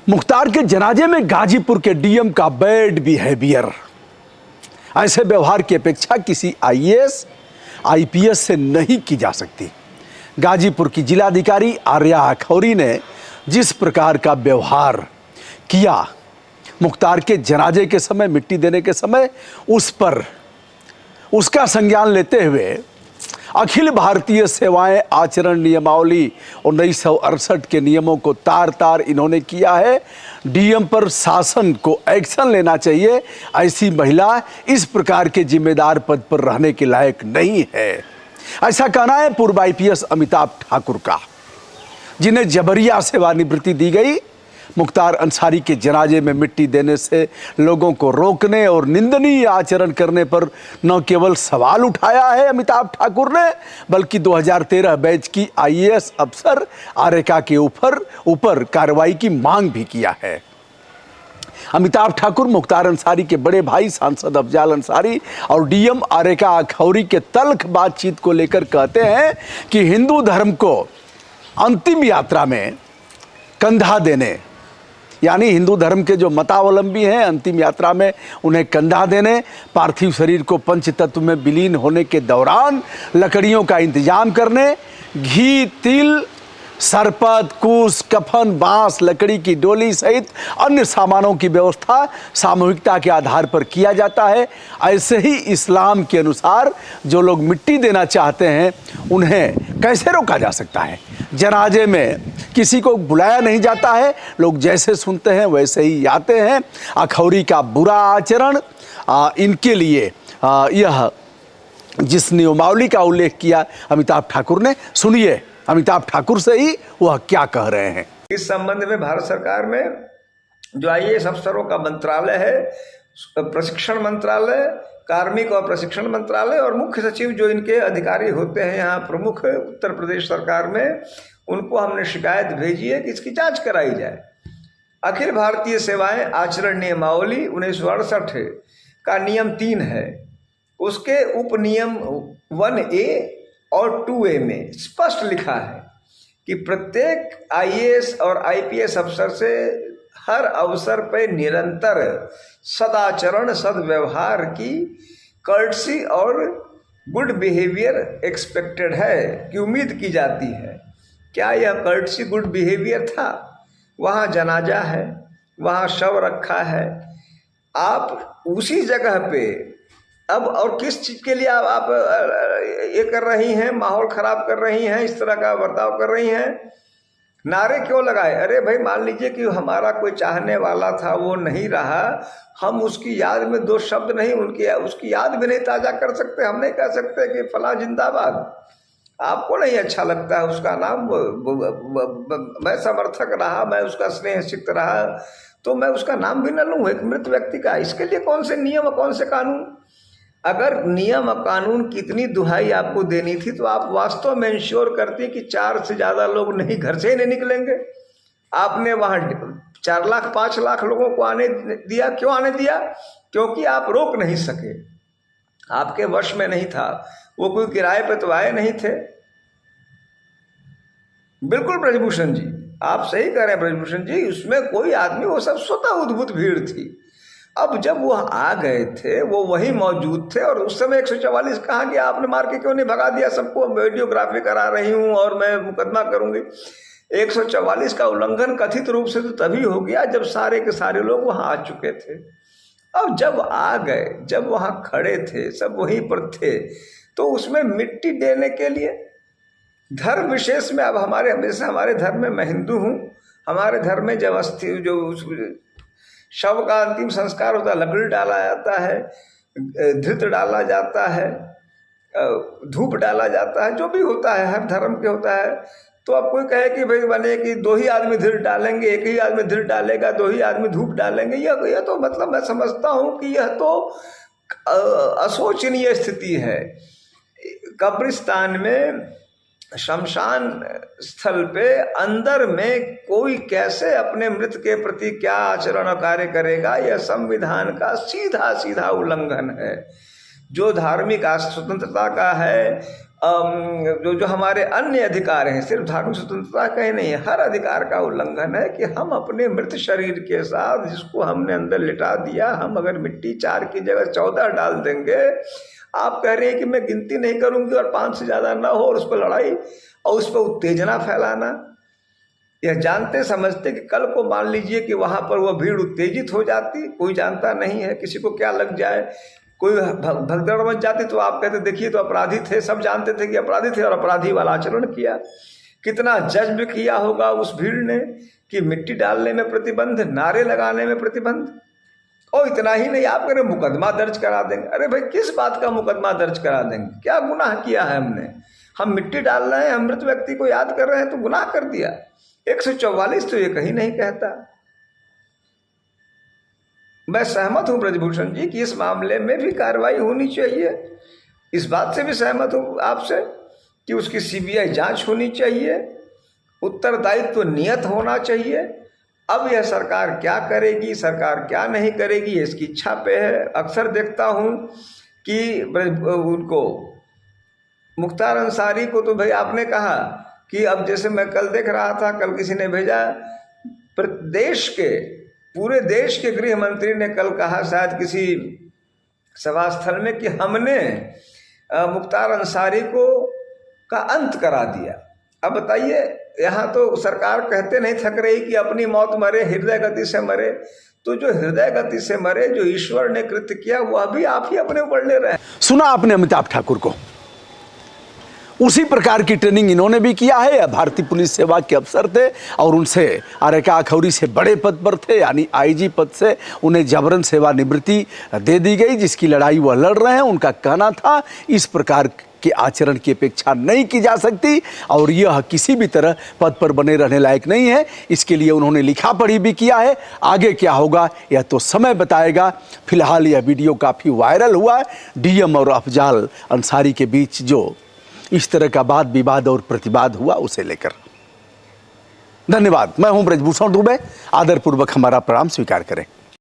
मुख्तार के जनाजे में गाजीपुर के डीएम का बैड बिहेवियर। ऐसे व्यवहार की अपेक्षा किसी आईएएस आईपीएस से नहीं की जा सकती। गाजीपुर की जिलाधिकारी आर्या अखौरी ने जिस प्रकार का व्यवहार किया मुख्तार के जनाजे के समय, मिट्टी देने के समय, उस पर उसका संज्ञान लेते हुए अखिल भारतीय सेवाएं आचरण नियमावली 1968 के नियमों को तार तार इन्होंने किया है। डीएम पर शासन को एक्शन लेना चाहिए। ऐसी महिला इस प्रकार के जिम्मेदार पद पर रहने के लायक नहीं है, ऐसा कहना है पूर्व आईपीएस अमिताभ ठाकुर का, जिन्हें जबरिया सेवानिवृत्ति दी गई। मुख्तार अंसारी के जनाजे में मिट्टी देने से लोगों को रोकने और निंदनीय आचरण करने पर न केवल सवाल उठाया है अमिताभ ठाकुर ने, बल्कि 2013 बैच की आईएएस अफसर आरेका के ऊपर कार्रवाई की मांग भी किया है। अमिताभ ठाकुर मुख्तार अंसारी के बड़े भाई सांसद अफजाल अंसारी और डीएम आरेका अखौरी के तल्ख बातचीत को लेकर कहते हैं कि हिंदू धर्म को अंतिम यात्रा में कंधा देने, यानी हिंदू धर्म के जो मतावलंबी हैं अंतिम यात्रा में उन्हें कंधा देने, पार्थिव शरीर को पंचतत्व में विलीन होने के दौरान लकड़ियों का इंतजाम करने, घी, तिल, सरपत, कुश, कफन, बांस, लकड़ी की डोली सहित अन्य सामानों की व्यवस्था सामूहिकता के आधार पर किया जाता है। ऐसे ही इस्लाम के अनुसार जो लोग मिट्टी देना चाहते हैं उन्हें कैसे रोका जा सकता है। जनाजे में किसी को बुलाया नहीं जाता है, लोग जैसे सुनते हैं वैसे ही आते हैं। अखौरी का बुरा आचरण, इनके लिए यह जिस नियमावली का उल्लेख किया अमिताभ ठाकुर ने, सुनिए अमिताभ ठाकुर से ही वह क्या कह रहे हैं। इस संबंध में भारत सरकार में जो आईएएस अफसरों का मंत्रालय है, प्रशिक्षण मंत्रालय, कार्मिक और प्रशिक्षण मंत्रालय और मुख्य सचिव जो इनके अधिकारी होते हैं यहाँ प्रमुख उत्तर प्रदेश सरकार में, उनको हमने शिकायत भेजी है कि इसकी जांच कराई जाए। अखिल भारतीय सेवाएं आचरण नियमावली 1968 का नियम 3 है, उसके उपनियम 1A और 2A में स्पष्ट लिखा है कि प्रत्येक आईएएस और आईपीएस अफसर से हर अवसर पर निरंतर सदाचरण, सद्व्यवहार की कर्टसी और गुड बिहेवियर एक्सपेक्टेड है, कि उम्मीद की जाती है। क्या यह कर्टसी गुड बिहेवियर था? वहाँ जनाजा है, वहाँ शव रखा है, आप उसी जगह पे अब और किस चीज़ के लिए आप ये कर रही हैं, माहौल ख़राब कर रही हैं, इस तरह का बर्ताव कर रही हैं? नारे क्यों लगाए? अरे भाई, मान लीजिए कि हमारा कोई चाहने वाला था, वो नहीं रहा, हम उसकी याद में 2 शब्द नहीं उसकी याद भी नहीं ताज़ा कर सकते। हम नहीं कह सकते कि फलां जिंदाबाद। आपको नहीं अच्छा लगता है उसका नाम, मैं समर्थक रहा, मैं उसका स्नेह सिक्त रहा, तो मैं उसका नाम भी न लूँ एक मृत व्यक्ति का? इसके लिए कौन से नियम, कौन से कानून? अगर नियम और कानून की इतनी दुहाई आपको देनी थी तो आप वास्तव में इंश्योर करती कि 4 से ज़्यादा लोग नहीं, घर से ही नहीं निकलेंगे। आपने वहाँ 4 लाख 5 लाख लोगों को आने दिया। क्यों आने दिया? क्योंकि आप रोक नहीं सके, आपके वश में नहीं था। वो कोई किराए पे तो आए नहीं थे। बिल्कुल ब्रजभूषण जी, आप सही कह रहे हैं ब्रजभूषण जी, उसमें कोई आदमी, वो सब स्वतः उद्भूत भीड़ थी। अब जब वो आ गए थे, वो वहीं मौजूद थे, और उस समय 144 कहा कि आपने मार के क्यों नहीं भगा दिया सबको? वीडियोग्राफी करा रही हूँ और मैं मुकदमा करूंगी। 144 का उल्लंघन कथित रूप से तो तभी हो गया जब सारे के सारे लोग वहां आ चुके थे। अब जब आ गए, जब वहां खड़े थे, सब वहीं पर थे, तो उसमें मिट्टी देने के लिए धर्म विशेष में, अब हमारे धर्म में, मैं हिंदू हूँ, हमारे धर्म में जब अस्थि जो शव का अंतिम संस्कार होता है, लकड़ी डाला जाता है, धृत डाला जाता है, धूप डाला जाता है, जो भी होता है हर धर्म के होता है। तो अब कोई कहे कि भाई बने कि 2 ही आदमी धृत डालेंगे, 1 ही आदमी धृत डालेगा, 2 ही आदमी धूप डालेंगे, यह तो मतलब मैं समझता हूँ कि यह तो अशोचनीय स्थिति है। कब्रिस्तान में, शमशान स्थल पे अंदर में कोई कैसे अपने मृत के प्रति क्या आचरण और कार्य करेगा? यह संविधान का सीधा सीधा उल्लंघन है। जो धार्मिक स्वतंत्रता का है, जो हमारे अन्य अधिकार हैं, सिर्फ धार्मिक स्वतंत्रता का ही नहीं है, हर अधिकार का उल्लंघन है कि हम अपने मृत शरीर के साथ, जिसको हमने अंदर लिटा दिया, हम अगर मिट्टी 4 की जगह 14 डाल देंगे। आप कह रहे हैं कि मैं गिनती नहीं करूंगी और 5 से ज़्यादा ना हो, और उस पर लड़ाई और उस पर उत्तेजना फैलाना। यह जानते समझते कि कल को मान लीजिए कि वहाँ पर वह भीड़ उत्तेजित हो जाती, कोई जानता नहीं है, किसी को क्या लग जाए, कोई भगदड़ मच जाती, तो आप कहते देखिए तो अपराधी थे, सब जानते थे कि अपराधी थे और अपराधी वाला आचरण किया। कितना जज्ब किया होगा उस भीड़ ने कि मिट्टी डालने में प्रतिबंध, नारे लगाने में प्रतिबंध। और इतना ही नहीं, आप कह रहे मुकदमा दर्ज करा देंगे। अरे भाई, किस बात का मुकदमा दर्ज करा देंगे? क्या गुनाह किया है हमने? हम मिट्टी डाल रहे हैं, हम मृत व्यक्ति को याद कर रहे हैं, तो गुनाह कर दिया। 144 तो ये कहीं नहीं कहता। मैं सहमत हूं ब्रजभूषण जी कि इस मामले में भी कार्रवाई होनी चाहिए। इस बात से भी सहमत हूं आपसे कि उसकी सीबीआई जांच होनी चाहिए, उत्तरदायित्व तो नियत होना चाहिए। अब यह सरकार क्या करेगी, सरकार क्या नहीं करेगी, इसकी इच्छा पे है। अक्सर देखता हूं कि उनको मुख्तार अंसारी को तो भाई आपने कहा कि अब जैसे मैं कल देख रहा था, कल किसी ने भेजा, प्रदेश के पूरे देश के गृह मंत्री ने कल कहा शायद किसी सभा स्थल में कि हमने मुख्तार अंसारी को का अंत करा दिया। अब बताइए, यहाँ तो सरकार कहते नहीं थक रही कि अपनी मौत मरे, हृदय गति से मरे। तो जो हृदय गति से मरे, जो ईश्वर ने कृत्य किया, वह भी आप ही अपने ऊपर ले रहे हैं। सुना आपने अमिताभ ठाकुर को, उसी प्रकार की ट्रेनिंग इन्होंने भी किया है। भारतीय पुलिस सेवा के अफसर थे और उनसे अरेका अखौरी से बड़े पद पर थे, यानी आईजी पद से उन्हें जबरन सेवानिवृत्ति दे दी गई, जिसकी लड़ाई वह लड़ रहे हैं। उनका कहना था इस प्रकार के आचरण की अपेक्षा नहीं की जा सकती और यह किसी भी तरह पद पर बने रहने लायक नहीं है। इसके लिए उन्होंने लिखा पढ़ी भी किया है। आगे क्या होगा यह तो समय बताएगा। फिलहाल यह वीडियो काफ़ी वायरल हुआ है, डीएम और अफजाल अंसारी के बीच जो इस तरह का वाद विवाद और प्रतिवाद हुआ उसे लेकर। धन्यवाद। मैं हूं ब्रजभूषण दुबे, आदरपूर्वक हमारा प्रणाम स्वीकार करें।